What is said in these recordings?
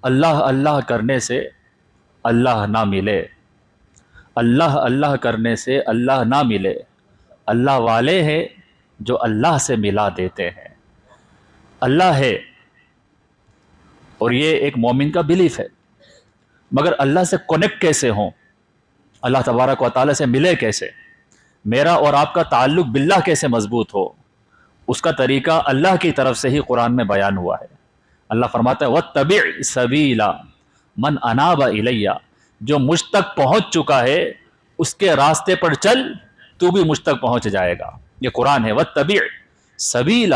اللہ اللہ کرنے سے اللہ نہ ملے، اللہ اللہ کرنے سے اللہ نہ ملے، اللہ والے ہیں جو اللہ سے ملا دیتے ہیں۔ اللہ ہے اور یہ ایک مومن کا بلیف ہے، مگر اللہ سے کنیکٹ کیسے ہوں، اللہ تبارک و تعالیٰ سے ملے کیسے، میرا اور آپ کا تعلق باللہ کیسے مضبوط ہو، اس کا طریقہ اللہ کی طرف سے ہی قرآن میں بیان ہوا ہے۔ اللہ فرماتا ہے وَاتَّبِعْ سَبِيلَ مَنْ أَنَابَ إِلَيَّ، جو مجھ تک پہنچ چکا ہے اس کے راستے پر چل، تو بھی مجھ تک پہنچ جائے گا۔ یہ قرآن ہے وَاتَّبِعْ سَبِيلَ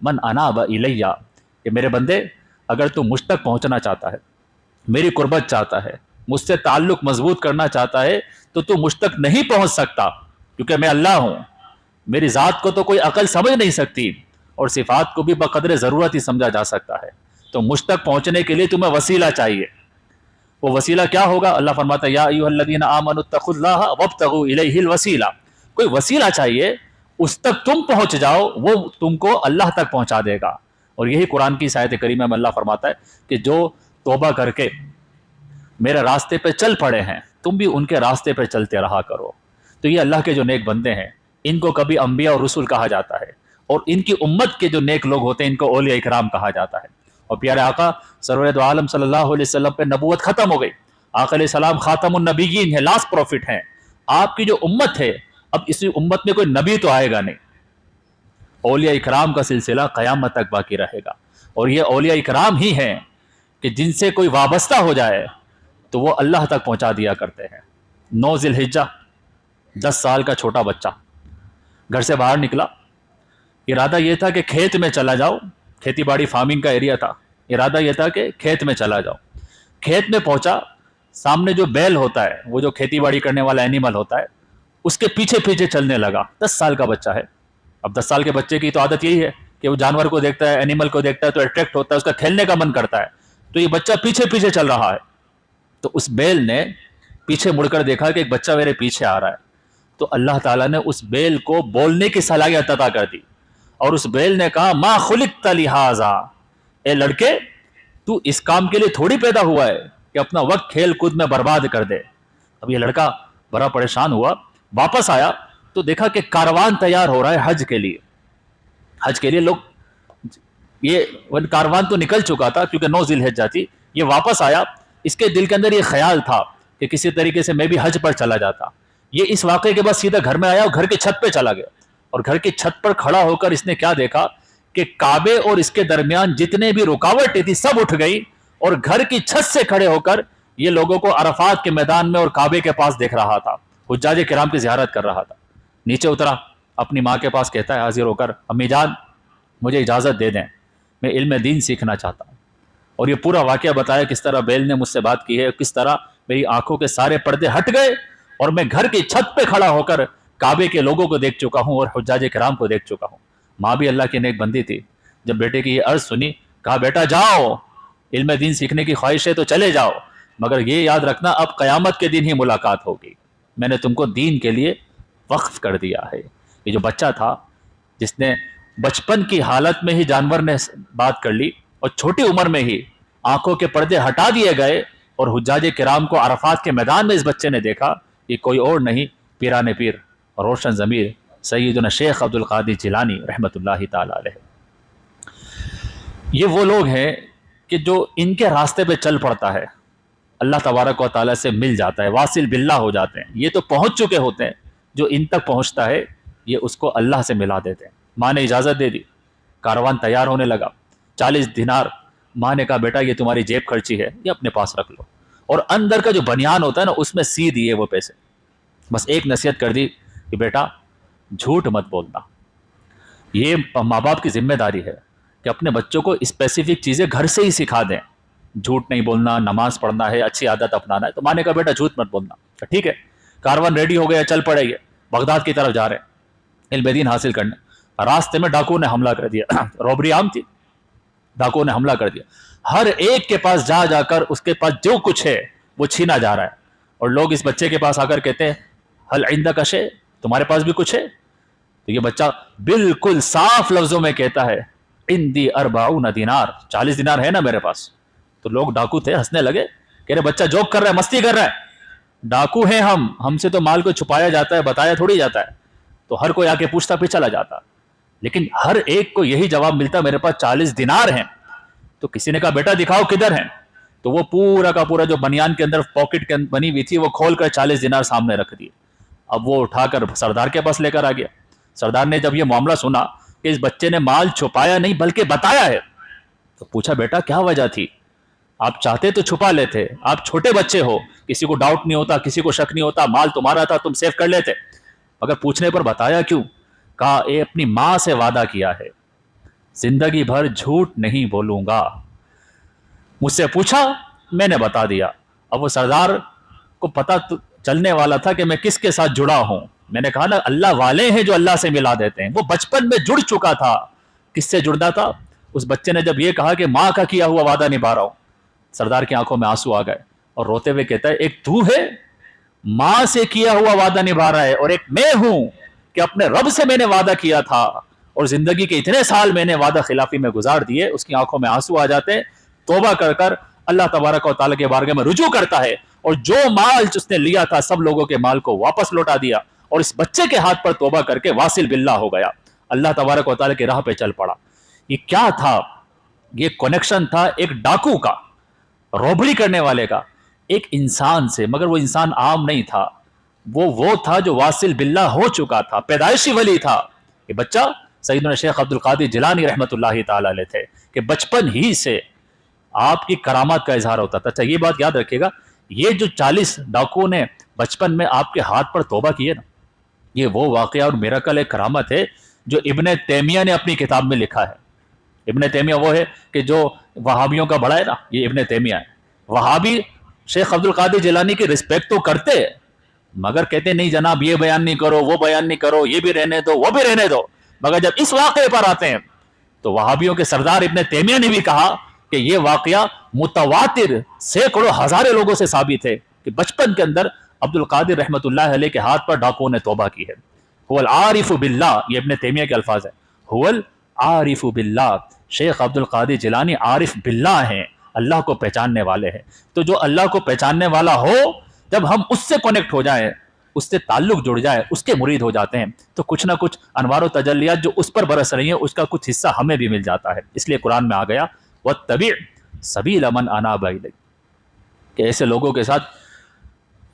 مَنْ أَنَابَ إِلَيَّ، کہ میرے بندے اگر تو مجھ تک پہنچنا چاہتا ہے، میری قربت چاہتا ہے، مجھ سے تعلق مضبوط کرنا چاہتا ہے، تو مجھ تک نہیں پہنچ سکتا، کیونکہ میں اللہ ہوں۔ میری ذات کو تو کوئی عقل سمجھ نہیں سکتی، اور صفات کو بھی بقدر ضرورت ہی سمجھا جا سکتا ہے۔ تو مجھ تک پہنچنے کے لیے تمہیں وسیلہ چاہیے۔ وہ وسیلہ کیا ہوگا؟ اللہ فرماتا ہے یا ایھا الذین آمنوا اتقوا اللہ وابتغوا الیہ الوسیلہ، کوئی وسیلہ چاہیے، اس تک تم پہنچ جاؤ، وہ تم کو اللہ تک پہنچا دے گا۔ اور یہی قرآن کی آیت کریمہ میں اللہ فرماتا ہے کہ جو توبہ کر کے میرے راستے پہ چل پڑے ہیں، تم بھی ان کے راستے پہ چلتے رہا کرو۔ تو یہ اللہ کے جو نیک بندے ہیں، ان کو کبھی انبیاء اور رسول کہا جاتا ہے، اور ان کی امت کے جو نیک لوگ ہوتے ہیں ان کو اولیاء اکرام کہا جاتا ہے۔ اور پیارے آقا سرور دو عالم صلی اللہ علیہ وسلم پہ نبوت ختم ہو گئی، آقا علیہ السلام خاتم النبیین ہے، لاسٹ پروفٹ ہیں۔ آپ کی جو امت ہے، اب اسی امت میں کوئی نبی تو آئے گا نہیں، اولیاء اکرام کا سلسلہ قیامت تک باقی رہے گا۔ اور یہ اولیاء اکرام ہی ہیں کہ جن سے کوئی وابستہ ہو جائے تو وہ اللہ تک پہنچا دیا کرتے ہیں۔ 9 ذی الحجہ 10 سال کا چھوٹا بچہ گھر سے باہر نکلا، ارادہ یہ تھا کہ کھیت میں چلا جاؤ، کھیتی باڑی فارمنگ کا ایریا تھا، ارادہ یہ تھا کہ کھیت میں چلا جاؤ۔ کھیت میں پہنچا، سامنے جو بیل ہوتا ہے، وہ جو کھیتی باڑی کرنے والا اینیمل ہوتا ہے، اس کے پیچھے پیچھے چلنے لگا۔ 10 سال کا بچہ ہے۔ اب 10 سال کے بچے کی تو عادت یہی ہے کہ وہ جانور کو دیکھتا ہے، اینیمل کو دیکھتا ہے تو اٹریکٹ ہوتا ہے، اس کا کھیلنے کا من کرتا ہے۔ تو یہ بچہ پیچھے پیچھے چل رہا ہے، تو اس بیل نے پیچھے مڑ کر دیکھا کہ ایک بچہ میرے پیچھے آ رہا ہے، تو اللہ تعالیٰ نے اس بیل کو بولنے کی صلاحیت عطا کر دی، اور اس بیل نے کہا ما خلقت لہذا، اے لڑکے تو اس کام کے لیے تھوڑی پیدا ہوا ہے کہ اپنا وقت کھیل کود میں برباد کر دے۔ اب یہ لڑکا بڑا پریشان ہوا، واپس آیا تو دیکھا کہ کاروان تیار ہو رہا ہے حج کے لیے۔ حج کے لیے لوگ، یہ کاروان تو نکل چکا تھا کیونکہ 9 ذی الحجہ تھی، یہ واپس آیا، اس کے دل کے اندر یہ خیال تھا کہ کسی طریقے سے میں بھی حج پر چلا جاتا۔ یہ اس واقعے کے بعد سیدھا گھر میں آیا اور گھر کی چھت پہ چلا گیا، اور گھر کی چھت پر کھڑا ہو کر اس نے کیا دیکھا کہ کعبے اور اس کے درمیان جتنے بھی رکاوٹیں تھی سب اٹھ گئی، اور گھر کی چھت سے کھڑے ہو کر یہ لوگوں کو عرفات کے میدان میں اور کعبے کے پاس دیکھ رہا تھا، حجاج کرام کی زیارت کر رہا تھا۔ نیچے اترا، اپنی ماں کے پاس کہتا ہے حاضر ہو کر امی جان مجھے اجازت دے دیں، میں علم دین سیکھنا چاہتا ہوں۔ اور یہ پورا واقعہ بتایا کس طرح بیل نے مجھ سے بات کی ہے، کس طرح میری آنکھوں کے سارے پردے ہٹ گئے اور میں گھر کی چھت پہ کھڑا ہو کر کعبے کے لوگوں کو دیکھ چکا ہوں اور حجاج کرام کو دیکھ چکا ہوں۔ ماں بھی اللہ کی نیک بندی تھی، جب بیٹے کی یہ عرض سنی کہا بیٹا جاؤ، علم دین سیکھنے کی خواہش ہے تو چلے جاؤ، مگر یہ یاد رکھنا اب قیامت کے دن ہی ملاقات ہوگی، میں نے تم کو دین کے لیے وقف کر دیا ہے۔ یہ جو بچہ تھا جس نے بچپن کی حالت میں ہی جانور نے بات کر لی اور چھوٹی عمر میں ہی آنکھوں کے پردے ہٹا دیے گئے، اور حجاج کرام کو عرفات کے میدان میں اس بچے نے دیکھا، یہ کوئی اور نہیں پیران پیر روشن ضمیر سیدنا شیخ عبد القادر جیلانی رحمۃ اللہ تعالی علیہ۔ یہ وہ لوگ ہیں کہ جو ان کے راستے پہ چل پڑتا ہے اللہ تبارک و تعالیٰ سے مل جاتا ہے، واصل باللہ ہو جاتے ہیں۔ یہ تو پہنچ چکے ہوتے ہیں، جو ان تک پہنچتا ہے یہ اس کو اللہ سے ملا دیتے ہیں۔ ماں نے اجازت دے دی، کاروان تیار ہونے لگا، 40 دینار ماں نے کہا بیٹا یہ تمہاری جیب خرچی ہے، یہ اپنے پاس رکھ لو، اور اندر کا جو بنیان ہوتا ہے نا اس میں سی دیے وہ پیسے۔ بس ایک نصیحت کر دی کہ بیٹا جھوٹ مت بولنا، یہ ماں باپ کی ذمہ داری ہے کہ اپنے بچوں کو اسپیسیفک چیزیں گھر سے ہی سکھا دیں، جھوٹ نہیں بولنا، نماز پڑھنا ہے، اچھی عادت اپنانا ہے۔ تو ماں نے کہا بیٹا جھوٹ مت بولنا، ٹھیک ہے۔ کاروان ریڈی ہو گیا، چل پڑے گے، بغداد کی طرف جا رہے ہیں علم دین حاصل کرنے۔ راستے میں ڈاکو نے حملہ کر دیا، روبری عام تھی، ڈاکو نے حملہ کر دیا، ہر ایک کے پاس جا جا کر اس کے پاس جو کچھ ہے وہ چھینا جا رہا ہے، اور لوگ اس بچے کے پاس آ کر کہتے ہیں حل عندک شیء، تمہارے پاس بھی کچھ ہے؟ تو یہ بچہ بالکل صاف لفظوں میں کہتا ہے عندی 40 دینار، 40 دینار ہے نا میرے پاس، تو لوگ ڈاکو تھے ہنسنے لگے کہ ارے بچہ جوک کر رہا ہے، مستی کر رہا ہے، ڈاکو ہیں ہم سے تو مال کو چھپایا جاتا ہے، بتایا تھوڑی جاتا ہے. تو ہر کوئی آ کے پوچھتا پھر چلا جاتا، لیکن ہر ایک کو یہی جواب ملتا میرے پاس 40 دینار ہیں. تو کسی نے کہا بیٹا دکھاؤ کدھر ہیں. تو وہ پورا کا پورا جو بنیان کے اندر پاکٹ کے بنی ہوئی تھی وہ کھول کر 40 دینار سامنے رکھ دیے. اب وہ اٹھا کر سردار کے پاس لے کر آ گیا. سردار نے جب یہ معاملہ سنا کہ اس بچے نے مال چھپایا نہیں بلکہ بتایا ہے، تو پوچھا بیٹا کیا وجہ تھی؟ آپ چاہتے تو چھپا لیتے، آپ چھوٹے بچے ہو، کسی کو ڈاؤٹ نہیں ہوتا، کسی کو شک نہیں ہوتا، مال تمہارا تھا تم سیف کر لیتے، مگر پوچھنے پر بتایا کیوں؟ کہا اے اپنی ماں سے وعدہ کیا ہے زندگی بھر جھوٹ نہیں بولوں گا. مجھ سے پوچھا میں نے بتا دیا. اب وہ سردار کو پتا چلنے والا تھا کہ میں کس کے ساتھ جڑا ہوں. میں نے کہا نا اللہ والے ہیں جو اللہ سے ملا دیتے ہیں. وہ بچپن میں جڑ چکا تھا. کس سے جڑنا تھا؟ اس بچے نے جب یہ کہا کہ ماں کا کیا ہوا وعدہ نبھا رہا ہوں، سردار کی آنکھوں میں آنسو آ گئے اور روتے ہوئے کہتا ہے ایک تو ہے ماں سے کیا ہوا وعدہ نبھا رہا ہے، اور ایک میں ہوں کہ اپنے رب سے میں نے وعدہ کیا تھا اور زندگی کے اتنے سال میں نے وعدہ خلافی میں گزار دیے. اس کی آنکھوں میں آنسو آ جاتے، توبہ کر کر اللہ تبارک و تعالیٰ کے بارگاہ میں رجوع کرتا ہے اور جو مال اس نے لیا تھا سب لوگوں کے مال کو واپس لوٹا دیا اور اس بچے کے ہاتھ پر توبہ کر کے واصل باللہ ہو گیا، اللہ تبارک و تعالیٰ کی راہ پہ چل پڑا. یہ کیا تھا؟ یہ کنیکشن تھا ایک ڈاکو کا، روبڑی کرنے والے کا، ایک انسان سے، مگر وہ انسان عام نہیں تھا، وہ تھا جو واصل باللہ ہو چکا تھا، پیدائشی ولی تھا. یہ بچہ سیدنا شیخ عبد القادر جیلانی رحمۃ اللہ تعالی علیہ تھے کہ بچپن ہی سے آپ کی کرامات کا اظہار ہوتا تھا. اچھا یہ بات یاد رکھیے گا، یہ جو 40 ڈاکوؤں نے بچپن میں آپ کے ہاتھ پر توبہ کیے نا، یہ وہ واقعہ اور میراکل ایک کرامت ہے جو ابن تیمیہ نے اپنی کتاب میں لکھا ہے. ابن تیمیہ وہ ہے کہ جو وہابیوں کا بڑا ہے نا، یہ ابن تیمیہ ہے. وہابی شیخ عبد القادر جیلانی کی رسپیکٹ تو کرتے مگر کہتے نہیں جناب یہ بیان نہیں کرو، وہ بیان نہیں کرو، یہ بھی رہنے دو، وہ بھی رہنے دو. مگر جب اس واقعے پر آتے ہیں تو وہابیوں کے سردار ابن تیمیہ نے بھی کہا کہ یہ واقعہ متواتر سینکڑوں ہزاروں لوگوں سے ثابت ہے کہ بچپن کے اندر عبد القادر رحمۃ اللہ علیہ کے ہاتھ پر ڈاکوؤں نے توبہ کی ہے. هو العارف باللہ، یہ ابن تیمیہ کے الفاظ ہیں. هو العارف باللہ، شیخ عبد القادر جیلانی عارف باللہ ہیں، اللہ کو پہچاننے والے ہیں. تو جو اللہ کو پہچاننے والا ہو، جب ہم اس سے کنیکٹ ہو جائیں، اس سے تعلق جڑ جائے، اس کے مرید ہو جاتے ہیں، تو کچھ نہ کچھ انوار و تجلیات جو اس پر برس رہی ہیں اس کا کچھ حصہ ہمیں بھی مل جاتا ہے. اس لیے قرآن میں آ گیا وَاتَّبِعْ سَبِيلَ مَنْ أَنَابَ إِلَيَّ، کہ ایسے لوگوں کے ساتھ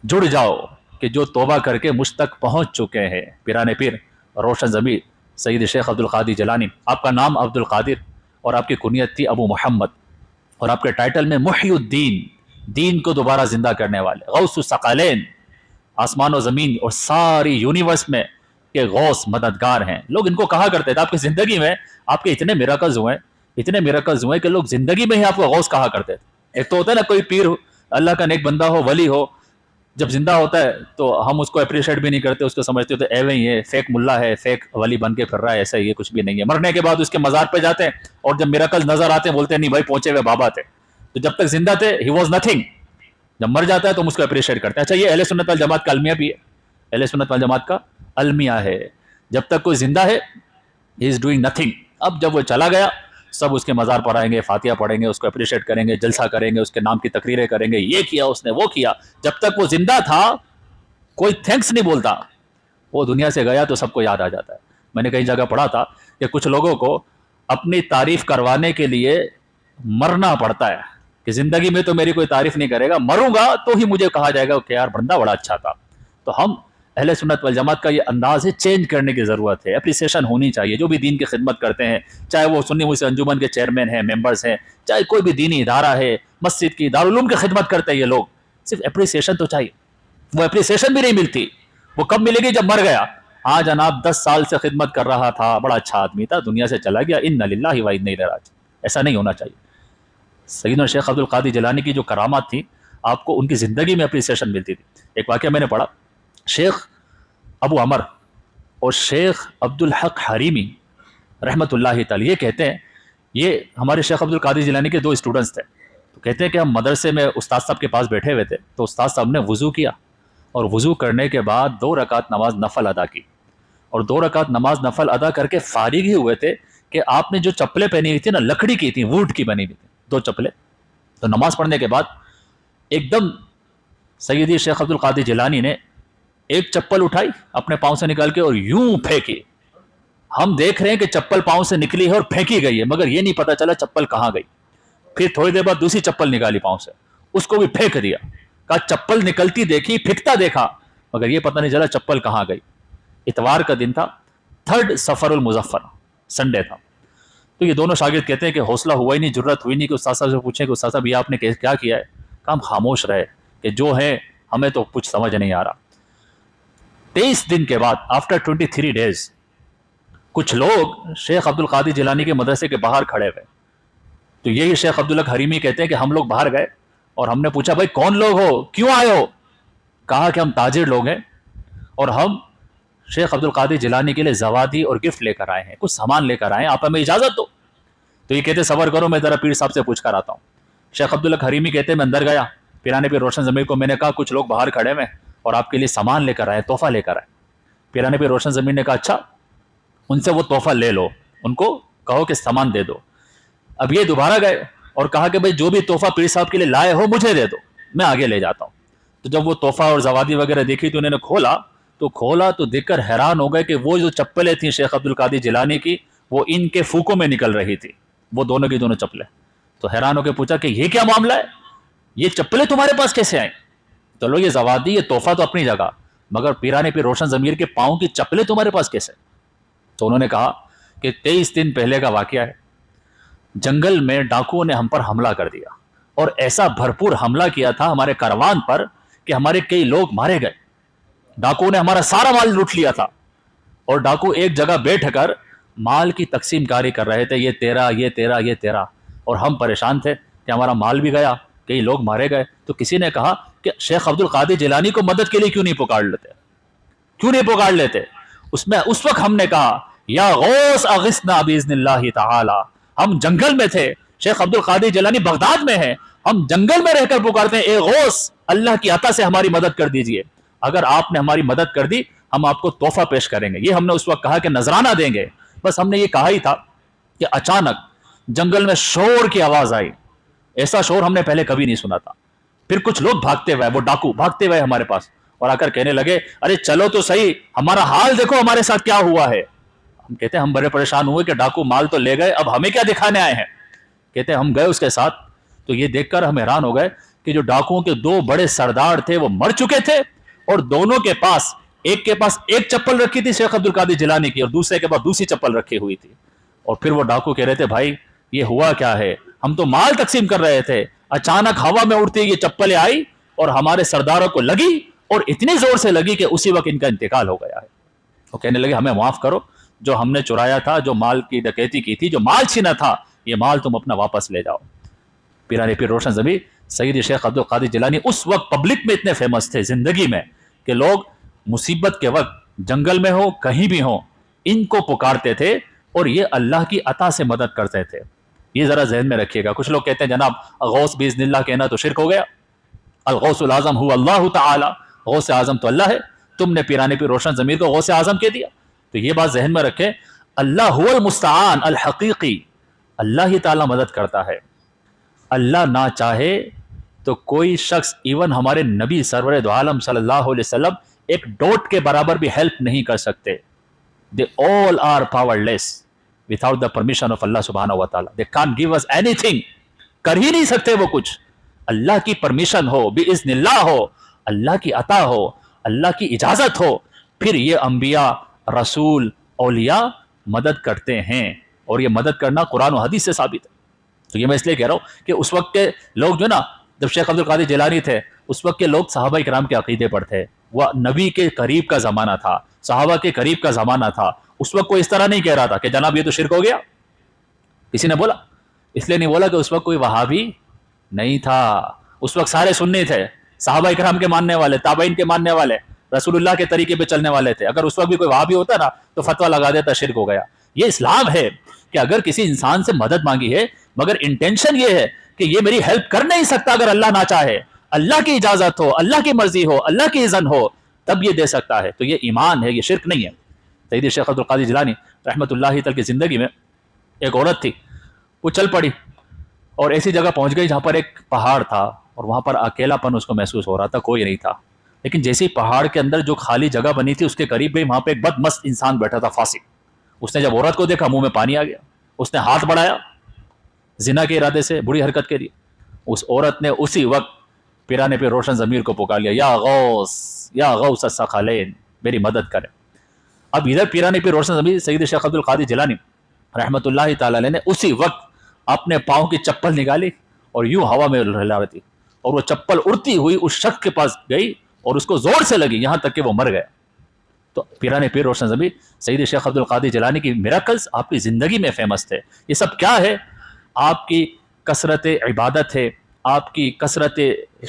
جڑ جاؤ کہ جو توبہ کر کے مجھ تک پہنچ چکے ہیں. پیران پیر روشن ضمیر سید شیخ عبد القادر جیلانی، آپ کا نام عبد القادر اور آپ کی کنیت تھی ابو محمد، اور آپ کے ٹائٹل میں محی الدین، دین کو دوبارہ زندہ کرنے والے، غوث الثقلین، آسمان و زمین اور ساری یونیورس میں کے غوث مددگار ہیں. لوگ ان کو کہا کرتے تھے. آپ کی زندگی میں آپ کے اتنے میراکلز ہوئے کہ لوگ زندگی میں ہی آپ کو غوث کہا کرتے تھے. ایک تو ہوتا ہے نا کوئی پیر اللہ کا نیک بندہ ہو، ولی ہو، جب زندہ ہوتا ہے تو ہم اس کو اپریشیٹ بھی نہیں کرتے، اس کو سمجھتے ہوتے ایویں ہی ہے، فیک ملا ہے، فیک ولی بن کے پھر رہا ہے، ایسا ہی ہے، کچھ بھی نہیں ہے. مرنے کے بعد اس کے مزار پہ جاتے ہیں اور جب میراکل نظر آتے ہیں بولتے ہیں نہیں بھائی پہنچے ہوئے بابا تھے. تو جب تک زندہ تھے ہی واز نتھنگ، جب مر جاتا ہے تو ہم اس کو اپریشیٹ کرتے ہیں. اچھا یہ اہل سنت والجماعت کا المیہ بھی ہے، اہل سنت والجماعت کا المیہ ہے، جب تک کوئی زندہ ہے ہی از ڈوئنگ نتھنگ. اب جب وہ چلا گیا سب اس کے مزار پر آئیں گے، فاتحہ پڑھیں گے، اس کو اپریشیٹ کریں گے، جلسہ کریں گے، اس کے نام کی تقریریں کریں گے، یہ کیا اس نے، وہ کیا. جب تک وہ زندہ تھا کوئی تھینکس نہیں بولتا، وہ دنیا سے گیا تو سب کو یاد آ جاتا ہے. میں نے کئی جگہ پڑھا تھا کہ کچھ لوگوں کو اپنی تعریف کروانے کے لیے مرنا پڑتا ہے کہ زندگی میں تو میری کوئی تعریف نہیں کرے گا، مروں گا تو ہی مجھے کہا جائے گا کہ یار بندہ بڑا اچھا تھا. تو ہم اہل سنت والجماعت کا یہ انداز ہے، چینج کرنے کی ضرورت ہے، اپریسیشن ہونی چاہیے. جو بھی دین کی خدمت کرتے ہیں، چاہے وہ سنی مسلم انجمن کے چیئرمین ہیں، ممبرز ہیں، چاہے کوئی بھی دینی ادارہ ہے، مسجد کی، دارالعلوم کی خدمت کرتے ہیں یہ لوگ، صرف اپریسیشن تو چاہیے. وہ اپریسیشن بھی نہیں ملتی. وہ کب ملے گی؟ جب مر گیا. ہاں جناب 10 سال سے خدمت کر رہا تھا، بڑا اچھا آدمی تھا، دنیا سے چلا گیا، انا للہ و انا الیہ راجعون. ایسا نہیں ہونا چاہیے. سیدنا شیخ عبد القادر جیلانی کی جو کرامات تھی آپ کو ان کی زندگی میں اپریسیشن ملتی تھی. ایک واقعہ میں نے پڑھا، شیخ ابو عمر اور شیخ عبد الحق حریمی رحمۃ اللہ تعالی یہ کہتے ہیں، یہ ہمارے شیخ عبد القادر جیلانی کے 2 اسٹوڈنٹس تھے. تو کہتے ہیں کہ ہم مدرسے میں استاد صاحب کے پاس بیٹھے ہوئے تھے، تو استاد صاحب نے وضو کیا اور وضو کرنے کے بعد 2 رکعت نماز نفل ادا کی، اور 2 رکعت نماز نفل ادا کر کے فارغ ہی ہوئے تھے کہ آپ نے جو چپلیں پہنی ہوئی تھی نا، لکڑی کی تھی، ووڈ کی بنی ہوئی تھی 2 چپلیں، تو نماز پڑھنے کے بعد ایک دم سیدی شیخ عبد القادر جیلانی نے ایک چپل اٹھائی اپنے پاؤں سے نکال کے اور یوں پھینکی. ہم دیکھ رہے ہیں کہ چپل پاؤں سے نکلی ہے اور پھینکی گئی ہے، مگر یہ نہیں پتا چلا چپل کہاں گئی. پھر تھوڑی دیر بعد دوسری چپل نکالی پاؤں سے، اس کو بھی پھینک دیا. کہا چپل نکلتی دیکھی، پھینکتا دیکھا، مگر یہ پتہ نہیں چلا چپل کہاں گئی. اتوار کا دن تھا، 3 صفر المظفر، سنڈے تھا. تو یہ دونوں شاگرد کہتے ہیں کہ حوصلہ ہوا ہی نہیں، جرت ہوئی نہیں کہ استاد صاحب سے پوچھیں کہ استاد صاحب یہ آپ نے کیا کیا ہے. کہ ہم خاموش رہے کہ جو ہے ہمیں تو کچھ سمجھ نہیں آ رہا. 23 دن کے بعد آفٹر 23 days کچھ لوگ شیخ عبد القادر جیلانی کے مدرسے کے باہر کھڑے ہوئے. تو یہی شیخ عبداللہ حریمی کہتے ہیں کہ ہم لوگ باہر گئے اور ہم نے پوچھا بھائی کون لوگ ہو، کیوں آئے ہو؟ کہا کہ ہم تاجر لوگ ہیں اور ہم شیخ عبد القادر جیلانی کے لیے زوادی اور گفٹ لے کر آئے ہیں، کچھ سامان لے کر آئے ہیں، آپ ہمیں اجازت دو. تو یہ کہتے صبر کرو، میں ذرا پیر صاحب سے پوچھ کر آتا ہوں. شیخ عبداللہ حریمی کہتے ہیں میں اندر گیا، پیرانے پیر روشن ضمیر کو میں نے کہا کچھ لوگ باہر کھڑے ہیں اور آپ کے لیے سامان لے کر آئے، تحفہ لے کر آئے. پیرانے پیر روشن ضمیر نے کہا اچھا ان سے وہ تحفہ لے لو، ان کو کہو کہ سامان دے دو. اب یہ دوبارہ گئے اور کہا کہ بھائی جو بھی تحفہ پیر صاحب کے لیے لائے ہو مجھے دے دو، میں آگے لے جاتا ہوں. تو جب وہ تحفہ اور زوادی وغیرہ دیکھی تو انہوں نے کھولا تو دیکھ کر حیران ہو گئے کہ وہ جو چپلیں تھیں شیخ عبد القادر جیلانی کی وہ ان کے پھوکوں میں نکل رہی تھی، وہ دونوں کی دونوں چپلیں. تو حیران ہو کے پوچھا کہ یہ کیا معاملہ ہے، یہ چپلیں تمہارے پاس کیسے آئیں؟ تو لو یہ زوادی یہ تحفہ تو اپنی جگہ، مگر پیرانے پیر روشن ضمیر کے پاؤں کی چپلیں تمہارے پاس کیسے؟ تو انہوں نے کہا کہ 23 دن پہلے کا واقعہ ہے. جنگل میں ڈاکوؤں نے ہم پر حملہ کر دیا اور ایسا بھرپور حملہ کیا تھا ہمارے کاروان پر کہ ہمارے کئی لوگ مارے گئے. ڈاکوؤں نے ہمارا سارا مال لوٹ لیا تھا اور ڈاکو ایک جگہ بیٹھ کر مال کی تقسیم کاری کر رہے تھے، یہ تیرا یہ تیرا یہ تیرا، اور ہم پریشان تھے کہ ہمارا مال بھی گیا، کئی لوگ مارے گئے. تو کسی نے کہا کہ شیخ عبد القادر جیلانی کو مدد کے لیے کیوں نہیں پکار لیتے. اس وقت ہم نے کہا یا غوث اغثنا باذن اللہ تعالی. ہم جنگل میں تھے، شیخ عبد القادر جیلانی بغداد میں ہے، ہم جنگل میں رہ کر پکارتے ہیں اے غوث اللہ کی عطا سے ہماری مدد کر دیجئے. اگر آپ نے ہماری مدد کر دی ہم آپ کو تحفہ پیش کریں گے. یہ ہم نے اس وقت کہا کہ نذرانہ دیں گے. بس ہم نے یہ کہا ہی تھا کہ اچانک جنگل میں شور کی آواز آئی، ایسا شور ہم نے پہلے کبھی نہیں سنا تھا. پھر کچھ لوگ بھاگتے ہوئے، وہ ڈاکو بھاگتے ہوئے ہمارے پاس اور آ کر کہنے لگے ارے چلو تو صحیح، ہمارا حال دیکھو ہمارے ساتھ کیا ہوا ہے. ہم کہتے ہیں ہم بڑے پریشان ہوئے کہ ڈاکو مال تو لے گئے، اب ہمیں کیا دکھانے آئے ہیں. کہتے ہیں ہم گئے اس کے ساتھ تو یہ دیکھ کر ہم حیران ہو گئے کہ جو ڈاکوؤں کے 2 بڑے سردار تھے وہ مر چکے تھے اور دونوں کے پاس ایک چپل رکھی تھی شیخ عبد القادر جیلانی کی اور دوسرے کے پاس دوسری چپل رکھی ہوئی تھی. اور پھر وہ ڈاکو کہہ رہے تھے بھائی یہ ہوا کیا ہے، ہم تو مال تقسیم کر رہے تھے، اچانک ہوا میں اڑتی یہ چپلیں آئی اور ہمارے سرداروں کو لگی اور اتنی زور سے لگی کہ اسی وقت ان کا انتقال ہو گیا ہے. وہ کہنے لگے ہمیں معاف کرو، جو ہم نے چرایا تھا، جو مال کی ڈکیتی کی تھی، جو مال چھینا تھا، یہ مال تم اپنا واپس لے جاؤ. پیرانے پیر روشن ضمیر سید شیخ عبد القادر جیلانی اس وقت پبلک میں اتنے فیمس تھے زندگی میں کہ لوگ مصیبت کے وقت جنگل میں ہو کہیں بھی ہو ان کو پکارتے تھے اور یہ اللہ کی عطا سے مدد کرتے تھے. یہ ذرا ذہن میں رکھیے گا. کچھ لوگ کہتے ہیں جناب غوث باذن اللہ کہنا تو شرک ہو گیا. الغوث العظم هو اللہ تعالی، غوث اعظم تو اللہ ہے، تم نے پیرانے پیر روشن ضمیر کو غوث اعظم کہہ دیا. تو یہ بات ذہن میں رکھیں، اللہ هو المستعان الحقیقی، اللہ ہی تعالی مدد کرتا ہے. اللہ نہ چاہے تو کوئی شخص ایون ہمارے نبی سرور دو عالم صلی اللہ علیہ وسلم ایک ڈوٹ کے برابر بھی ہیلپ نہیں کر سکتے. They all are powerless without the permission of Allah subhanahu wa ta'ala. They can't give us anything. کر ہی نہیں سکتے وہ کچھ. اللہ کی پرمیشن ہو، باذن اللہ ہو، اللہ کی عطا ہو، اللہ کی اجازت ہو، پھر یہ انبیاء، رسول، اولیاء مدد کرتے ہیں اور یہ مدد کرنا قرآن و حدیث سے ثابت ہے. تو یہ میں اس لیے کہہ رہا ہوں کہ اس وقت کے لوگ جو نا، جب شیخ عبد القادر جیلانی تھے اس وقت کے لوگ صحابہ کرام کے عقیدے پر تھے. وہ نبی کے قریب کا زمانہ تھا، صحابہ کے قریب کا زمانہ تھا. اس وقت کوئی اس طرح نہیں کہہ رہا تھا کہ جناب یہ تو شرک ہو گیا. کسی نے بولا، اس لیے نہیں بولا کہ اس وقت کوئی وہابی نہیں تھا. اس وقت سارے سنی تھے، صحابہ کرام کے ماننے والے، تابعین کے ماننے والے، رسول اللہ کے طریقے پہ چلنے والے تھے. اگر اس وقت بھی کوئی وہابی ہوتا نا تو فتویٰ لگا دیتا شرک ہو گیا. یہ اسلام ہے کہ اگر کسی انسان سے مدد مانگی ہے مگر انٹینشن یہ ہے کہ یہ میری ہیلپ کر نہیں سکتا اگر اللہ نہ چاہے، اللہ کی اجازت ہو، اللہ کی مرضی ہو، اللہ کی اذن ہو تب یہ دے سکتا ہے. تو یہ ایمان ہے، یہ شرک نہیں ہے. سید شیخ عبد القادر جیلانی رحمۃ اللہ تعالی کی زندگی میں ایک عورت تھی، وہ چل پڑی اور ایسی جگہ پہنچ گئی جہاں پر ایک پہاڑ تھا اور وہاں پر اکیلا پن اس کو محسوس ہو رہا تھا، کوئی نہیں تھا. لیکن جیسے ہی پہاڑ کے اندر جو خالی جگہ بنی تھی اس کے قریب گئی، وہاں پہ ایک بد مست انسان بیٹھا تھا، فاسق. اس نے جب عورت کو دیکھا منہ میں پانی آ گیا، اس نے ہاتھ بڑھایا زنا کے ارادے سے، بری حرکت کے لیے. اس عورت نے اسی وقت پیرانے پہ روشن ضمیر کو پکار لیا، یا غوث، یا غوث الثقلین، میری مدد کرے. اب ادھر پیرانے پہ روشن ضمیر سید شیخ عبد القادر جیلانی رحمۃ اللہ تعالی علیہ نے اسی وقت اپنے پاؤں کی چپل نکالی اور یوں ہوا میں ہلا رہی تھی، اور وہ چپل اڑتی ہوئی اس شخص کے پاس گئی اور اس کو زور سے لگی، یہاں تک کہ وہ مر گیا. تو پیرانے پیر روشن ضمیر سید شیخ عبد القادر جیلانی کی میراکلز آپ کی زندگی میں فیمس تھے. یہ سب کیا ہے؟ آپ کی کثرت عبادت ہے، آپ کی کثرت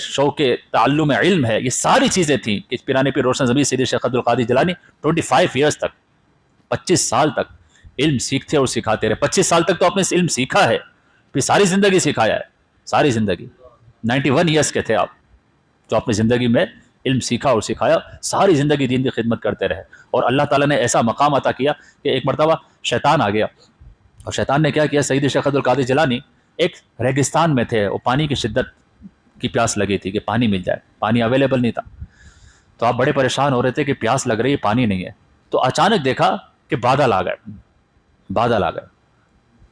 شوق تعلم علم ہے، یہ ساری چیزیں تھیں کہ پیرانے پیر روشن ضمیر سید شیخ عبد القادر جیلانی 25 ایئرس تک، 25 سال تک علم سیکھتے اور سکھاتے رہے. 25 سال تک تو آپ نے علم سیکھا ہے، پھر ساری زندگی سکھایا ہے، ساری زندگی. 91 ایئرس کے تھے آپ، جو آپ نے زندگی میں علم سیکھا اور سکھایا، ساری زندگی دین کی خدمت کرتے رہے. اور اللہ تعالیٰ نے ایسا مقام عطا کیا کہ ایک مرتبہ شیطان آ گیا، اور شیطان نے کیا کیا، سید شیخ عبد القادر جیلانی ایک ریگستان میں تھے، وہ پانی کی شدت کی پیاس لگی تھی کہ پانی مل جائے، پانی اویلیبل نہیں تھا. تو آپ بڑے پریشان ہو رہے تھے کہ پیاس لگ رہی ہے، پانی نہیں ہے. تو اچانک دیکھا کہ بادل آ گئے، بادل آ گئے،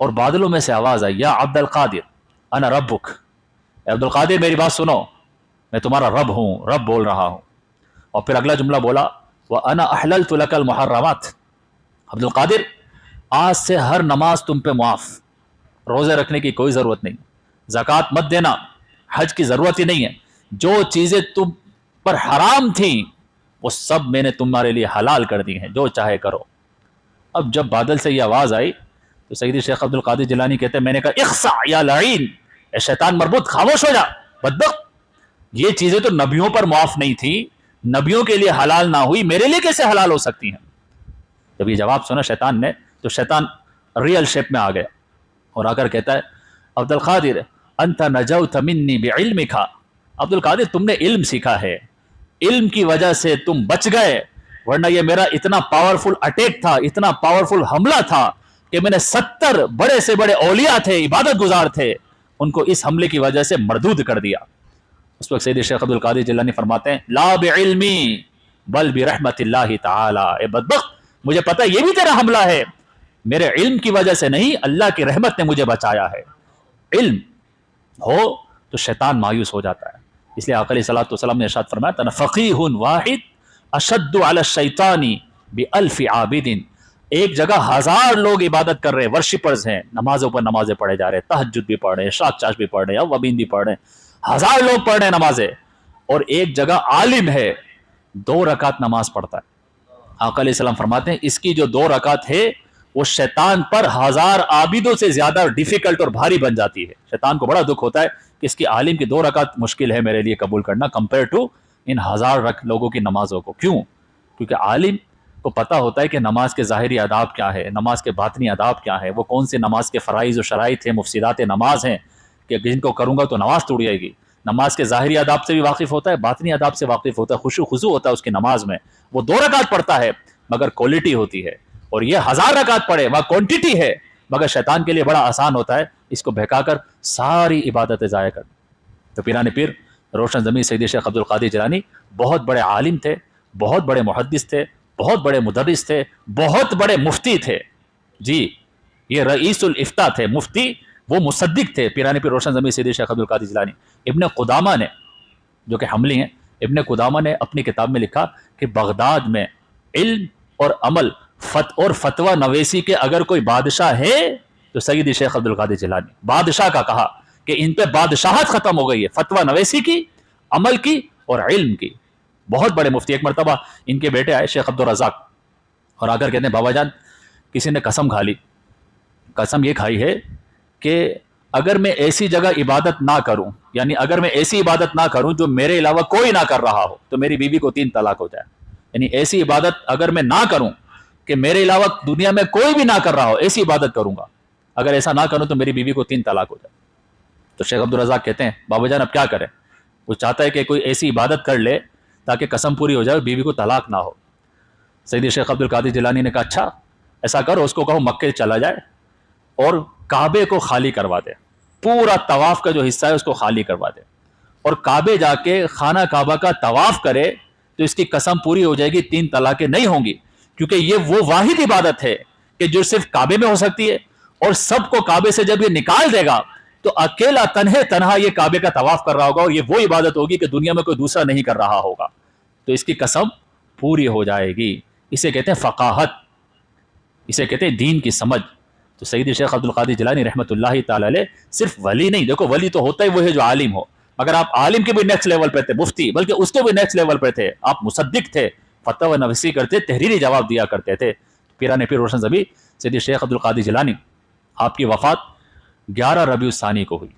اور بادلوں میں سے آواز آئی، یا عبد القادر انا ربک، عبد القادر میری بات سنو، میں تمہارا رب ہوں، رب بول رہا ہوں. اور پھر اگلا جملہ بولا، وَأَنَا أَحْلَلْتُ لَكَ الْمُحَرَّمَاتِ، عبد القادر آج سے ہر نماز تم پہ معاف، روزے رکھنے کی کوئی ضرورت نہیں، زکوٰۃ مت دینا، حج کی ضرورت ہی نہیں ہے، جو چیزیں تم پر حرام تھیں وہ سب میں نے تمہارے لیے حلال کر دی ہیں، جو چاہے کرو. اب جب بادل سے یہ آواز آئی تو سید شیخ عبد القادر جیلانی کہتے ہیں، میں نے کہا اخسع یا لعین، اے شیطان مربوط خاموش ہو جا بدبخت، یہ چیزیں تو نبیوں پر معاف نہیں تھیں، نبیوں کے لیے حلال نہ ہوئی، میرے لیے کیسے حلال ہو سکتی ہیں؟ جب یہ جواب سنا شیطان نے تو شیطان ریئل شیپ میں آ گیا اور آ کر کہتا ہے، عبد القادر انت نجوت منی بعلمک، عبد القادر تم نے علم سیکھا ہے، علم کی وجہ سے تم بچ گئے، ورنہ یہ میرا اتنا پاورفل اٹیک تھا، اتنا پاورفل حملہ تھا کہ میں نے 70 بڑے سے بڑے اولیاء تھے، عبادت گزار تھے، ان کو اس حملے کی وجہ سے مردود کر دیا. اس وقت سید شیخ عبد القادر جیلانی فرماتے ہیں، لا بعلمی بل برحمت اللہ تعالی، اے بدبخت مجھے پتہ یہ بھی تیرا حملہ ہے، میرے علم کی وجہ سے نہیں، اللہ کی رحمت نے مجھے بچایا ہے. علم ہو تو شیطان مایوس ہو جاتا ہے. اس لیے آقا علیہ الصلوۃ والسلام نے ارشاد فرمایا، تنا فقیہ واحد اشد علی الشیطان بألف عابد، ایک جگہ 1000 لوگ عبادت کر رہے ہیں، ورشپرز ہیں، نمازوں پر نمازیں پڑھے جا رہے ہیں، تہجد بھی پڑھ رہے ہیں، شاک چاش بھی پڑھ رہے ہیں، اوابین بھی پڑھ رہے ہیں، 1000 لوگ پڑھ رہے ہیں نمازیں، اور ایک جگہ عالم ہے 2 رکعت نماز پڑھتا ہے. آقا علیہ السلام فرماتے ہیں اس کی جو 2 رکعت ہے وہ شیطان پر 1000 عابدوں سے زیادہ ڈیفیکلٹ اور بھاری بن جاتی ہے. شیطان کو بڑا دکھ ہوتا ہے کہ اس کی عالم کی 2 رکعت مشکل ہے میرے لیے قبول کرنا کمپیئر ٹو ان 1000 لوگوں کی نمازوں کو. کیوں؟ کیونکہ عالم کو پتہ ہوتا ہے کہ نماز کے ظاہری آداب کیا ہے، نماز کے باطنی آداب کیا ہے، وہ کون سے نماز کے فرائض و شرائط ہیں، مفسدات نماز ہیں کہ جن کو کروں گا تو نماز ٹوٹ جائے گی. نماز کے ظاہری آداب سے بھی واقف ہوتا ہے، باطنی آداب سے واقف ہوتا ہے، خشوع خضوع ہوتا ہے اس کی نماز میں. وہ 2 رکعت پڑھتا ہے مگر کوالٹی ہوتی ہے، اور یہ 1000 رکعت پڑھے وہاں کوانٹٹی ہے، مگر شیطان کے لیے بڑا آسان ہوتا ہے اس کو بہکا کر ساری عبادتیں ضائع کر. تو پیرانے پیر روشن ضمیر سید شیخ عبد القادر جیلانی بہت بڑے عالم تھے، بہت بڑے محدث تھے، بہت بڑے مدرس تھے، بہت بڑے مفتی تھے. جی یہ رئیس الافتاء تھے، مفتی وہ مصدق تھے پیرانے پیر روشن ضمیر سید شیخ عبد القادر جیلانی. ابن قدامہ نے، جو کہ حملی ہیں، ابن قدامہ نے اپنی کتاب میں لکھا کہ بغداد میں علم اور عمل اور فتویٰ نویسی کے اگر کوئی بادشاہ ہے تو سید شیخ عبد القادر جیلانی. بادشاہ کا کہا کہ ان پہ بادشاہت ختم ہو گئی ہے، فتویٰ نویسی کی، عمل کی اور علم کی. بہت بڑے مفتی. ایک مرتبہ ان کے بیٹے آئے شیخ عبد الرزاق اور آ کر کہتے ہیں بابا جان کسی نے قسم کھا لی، قسم یہ کھائی ہے کہ اگر میں ایسی جگہ عبادت نہ کروں، یعنی اگر میں ایسی عبادت نہ کروں جو میرے علاوہ کوئی نہ کر رہا ہو تو میری بیوی کو 3 طلاق ہو جائے. یعنی ایسی عبادت اگر میں نہ کروں کہ میرے علاوہ دنیا میں کوئی بھی نہ کر رہا ہو، ایسی عبادت کروں گا، اگر ایسا نہ کروں تو میری بیوی کو 3 طلاق ہو جائے. تو شیخ عبد الرزاق کہتے ہیں بابا جان اب کیا کریں؟ وہ چاہتا ہے کہ کوئی ایسی عبادت کر لے تاکہ قسم پوری ہو جائے، بیوی کو طلاق نہ ہو. سید شیخ عبد القادر جیلانی نے کہا اچھا ایسا کرو، اس کو کہو مکے چلا جائے اور کعبے کو خالی کروا دے. پورا طواف کا جو حصہ ہے اس کو خالی کروا دے اور کعبے جا کے خانہ کعبہ کا طواف کرے تو اس کی قسم پوری ہو جائے گی 3 طلاقیں نہیں ہوں گی، کیونکہ یہ وہ واحد عبادت ہے کہ جو صرف کعبے میں ہو سکتی ہے، اور سب کو کعبے سے جب یہ نکال دے گا تو اکیلا تنہا یہ کعبے کا طواف کر رہا ہوگا، اور یہ وہ عبادت ہوگی کہ دنیا میں کوئی دوسرا نہیں کر رہا ہوگا، تو اس کی قسم پوری ہو جائے گی۔ اسے کہتے ہیں فقاہت، اسے کہتے ہیں دین کی سمجھ۔ تو سیدی شیخ عبد القادر جیلانی رحمۃ اللہ تعالی علیہ صرف ولی نہیں، دیکھو ولی تو ہوتا ہی وہ ہے جو عالم ہو، مگر آپ عالم کے بھی نیکسٹ لیول پہ تھے، مفتی بلکہ اس کے بھی نیکسٹ لیول پہ تھے، آپ مصدق تھے، فتوی نویسی کرتے، تحریری جواب دیا کرتے تھے۔ پیران پیر روشن زبی سیدی شیخ عبد القادر جیلانی، آپ کی وفات 11 ربیع الثانی کو ہوئی۔